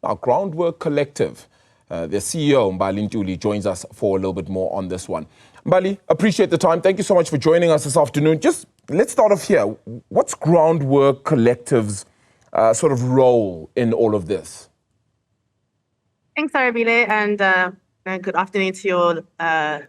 Now, Groundwork Collective, their CEO, Mbali Ntuli, joins us for a little bit more on this one. Mbali, appreciate the time. Thank you so much for joining us this afternoon. Just let's start off here. What's Groundwork Collective's sort of role in all of this? Thanks, Arabile, and good afternoon to your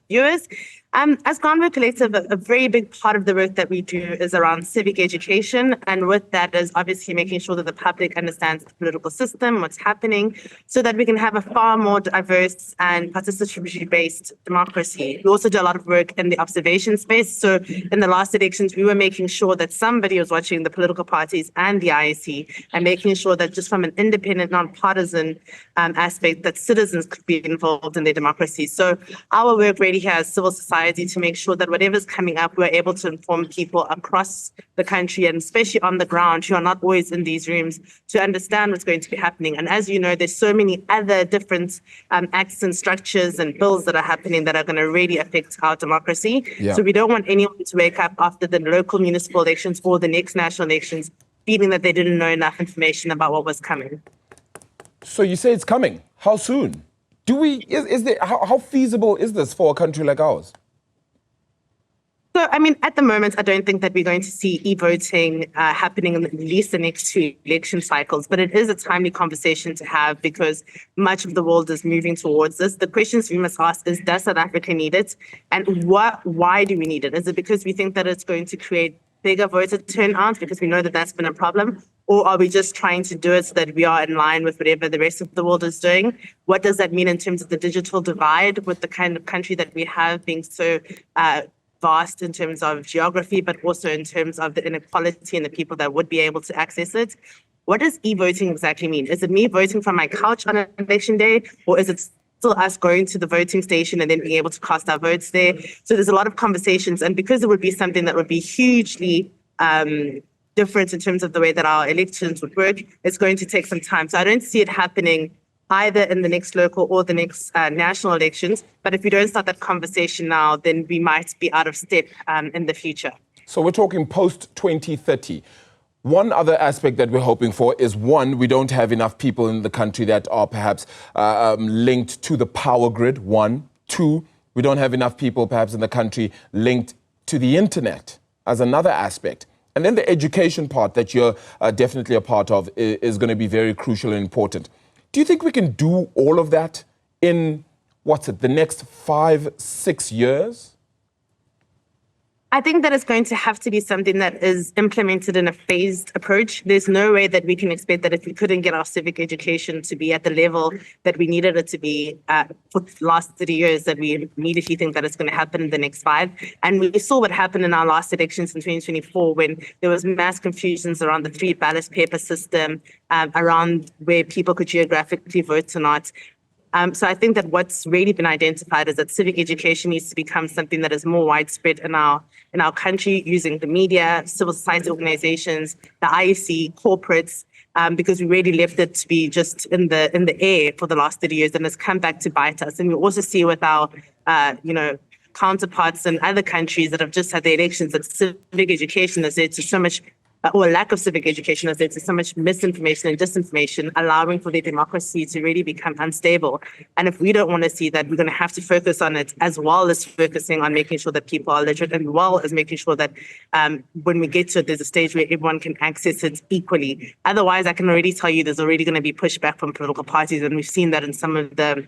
viewers. As Groundwork Collective, a very big part of the work that we do is around civic education. And with that is obviously making sure that the public understands the political system, what's happening, so that we can have a far more diverse and participatory-based democracy. We also do a lot of work in the observation space. So in the last elections, we were making sure that somebody was watching the political parties and the IEC and making sure that just from an independent, non-partisan aspect, that citizens could be involved in their democracy. So our work really has civil society to make sure that whatever's coming up, we're able to inform people across the country and especially on the ground who are not always in these rooms to understand what's going to be happening. And as you know, there's so many other different acts and structures and bills that are happening that are going to really affect our democracy. Yeah. So we don't want anyone to wake up after the local municipal elections or the next national elections feeling that they didn't know enough information about what was coming. So you say it's coming. How soon? How feasible is this for a country like ours? So, I mean, at the moment, I don't think that we're going to see e-voting happening in at least the next 2 election cycles, but it is a timely conversation to have because much of the world is moving towards this. The questions we must ask is, does South Africa need it? And why do we need it? Is it because we think that it's going to create bigger voter turnout because we know that that's been a problem? Or are we just trying to do it so that we are in line with whatever the rest of the world is doing? What does that mean in terms of the digital divide with the kind of country that we have being so vast in terms of geography, but also in terms of the inequality and the people that would be able to access it? What does e-voting exactly mean? Is it me voting from my couch on an election day, or is it still us going to the voting station and then being able to cast our votes there? So there's a lot of conversations, and because it would be something that would be hugely different in terms of the way that our elections would work, it's going to take some time. So I don't see it happening either in the next local or the next national elections. But if we don't start that conversation now, then we might be out of step in the future. So we're talking post-2030. One other aspect that we're hoping for is, one, we don't have enough people in the country that are perhaps linked to the power grid, one. Two, we don't have enough people perhaps in the country linked to the internet as another aspect. And then the education part that you're definitely a part of is going to be very crucial and important. Do you think we can do all of that in, the next 5-6 years? I think that it's going to have to be something that is implemented in a phased approach. There's no way that we can expect that if we couldn't get our civic education to be at the level that we needed it to be for the last 30 years, that we immediately think that it's going to happen in the next 5. And we saw what happened in our last elections in 2024 when there was mass confusions around the 3 ballot paper system, around where people could geographically vote or not. So I think that what's really been identified is that civic education needs to become something that is more widespread in our country, using the media, civil society organizations, the IEC, corporates, because we really left it to be just in the air for the last 30 years, and it's come back to bite us. And we also see with our counterparts in other countries that have just had their elections that civic education has led to so much or lack of civic education has led to so much misinformation and disinformation, allowing for their democracy to really become unstable. And if we don't want to see that, we're going to have to focus on it as well as focusing on making sure that people are literate, and well as making sure that when we get to it, there's a stage where everyone can access it equally. Otherwise, I can already tell you there's already going to be pushback from political parties, and we've seen that in some of the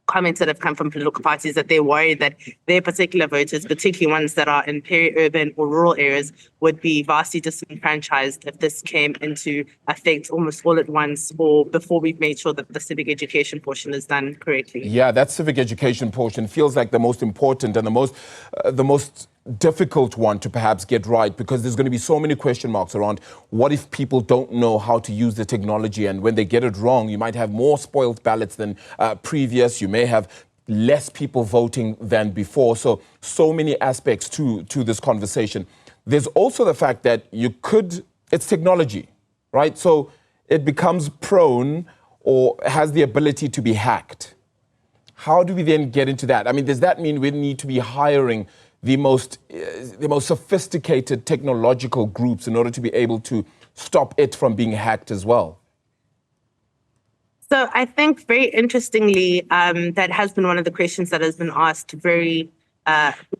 comments that have come from political parties, that they're worried that their particular voters, particularly ones that are in peri-urban or rural areas, would be vastly disenfranchised if this came into effect almost all at once, or before we've made sure that the civic education portion is done correctly. Yeah, that civic education portion feels like the most important and the most difficult one to perhaps get right, because there's going to be so many question marks around what if people don't know how to use the technology, and when they get it wrong, you might have more spoiled ballots than previous. You may have less people voting than before. So many aspects to this conversation. There's also the fact that it's technology, right? So it becomes prone or has the ability to be hacked. How do we then get into that? I mean, does that mean we need to be hiring the most sophisticated technological groups in order to be able to stop it from being hacked as well? So I think very interestingly, that has been one of the questions that has been asked very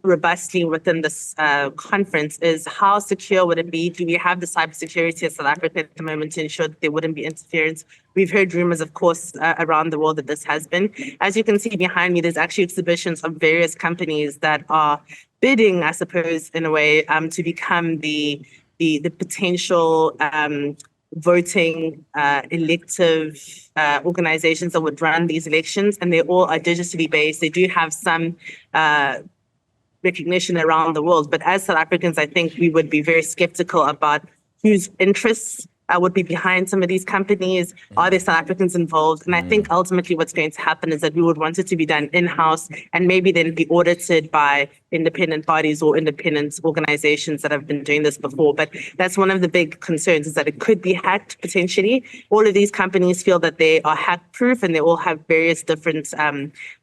robustly within this conference is how secure would it be? Do we have the cybersecurity of South Africa at the moment to ensure that there wouldn't be interference? We've heard rumors, of course, around the world that this has been. As you can see behind me, there's actually exhibitions of various companies that are bidding, I suppose, in a way, to become the potential voting elective organizations that would run these elections, and they all are digitally based. They do have some recognition around the world, but as South Africans, I think we would be very skeptical about whose interests would be behind some of these companies. Are there South Africans involved? And I think ultimately what's going to happen is that we would want it to be done in-house and maybe then be audited by independent bodies or independent organizations that have been doing this before. But that's one of the big concerns, is that it could be hacked potentially. All of these companies feel that they are hack-proof, and they all have various different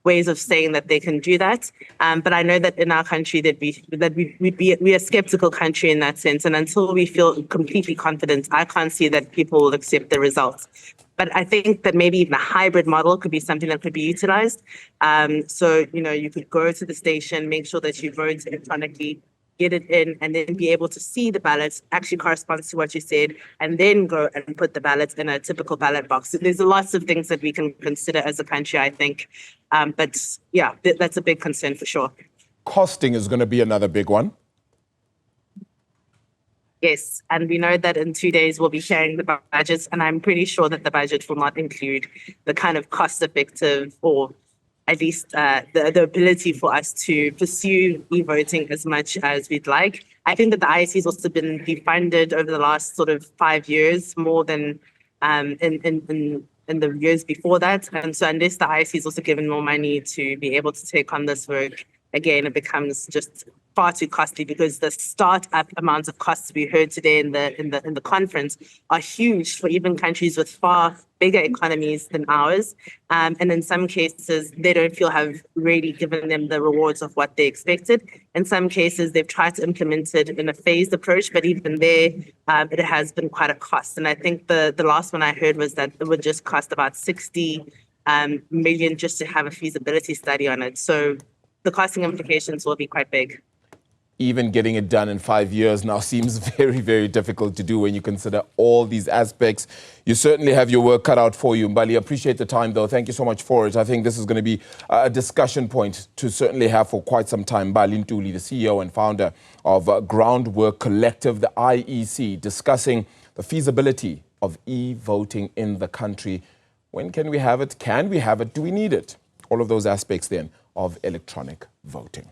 ways of saying that they can do that. But I know that in our country we're a skeptical country in that sense. And until we feel completely confident, I can't see that people will accept the results. But I think that maybe even a hybrid model could be something that could be utilized. So, you could go to the station, make sure that you vote electronically, get it in, and then be able to see the ballots actually corresponds to what you said, and then go and put the ballots in a typical ballot box. So there's lots of things that we can consider as a country, I think. But yeah, that's a big concern for sure. Costing is going to be another big one. Yes, and we know that in 2 days we'll be sharing the budgets, and I'm pretty sure that the budget will not include the kind of cost-effective, or at least the ability for us to pursue e-voting as much as we'd like. I think that the IEC has also been defunded over the last sort of 5 years, more than in the years before that. And so unless the IEC is also given more money to be able to take on this work, again, it becomes just far too costly, because the start-up amounts of costs we heard today in the conference are huge for even countries with far bigger economies than ours. And in some cases, they don't feel have really given them the rewards of what they expected. In some cases, they've tried to implement it in a phased approach, but even there, it has been quite a cost. And I think the last one I heard was that it would just cost about 60 million just to have a feasibility study on it. So the costing implications will be quite big. Even getting it done in 5 years now seems very, very difficult to do when you consider all these aspects. You certainly have your work cut out for you, Mbali. Appreciate the time, though. Thank you so much for it. I think this is going to be a discussion point to certainly have for quite some time. Mbali Ntuli, the CEO and founder of Groundwork Collective, the IEC, discussing the feasibility of e-voting in the country. When can we have it? Can we have it? Do we need it? All of those aspects, then, of electronic voting.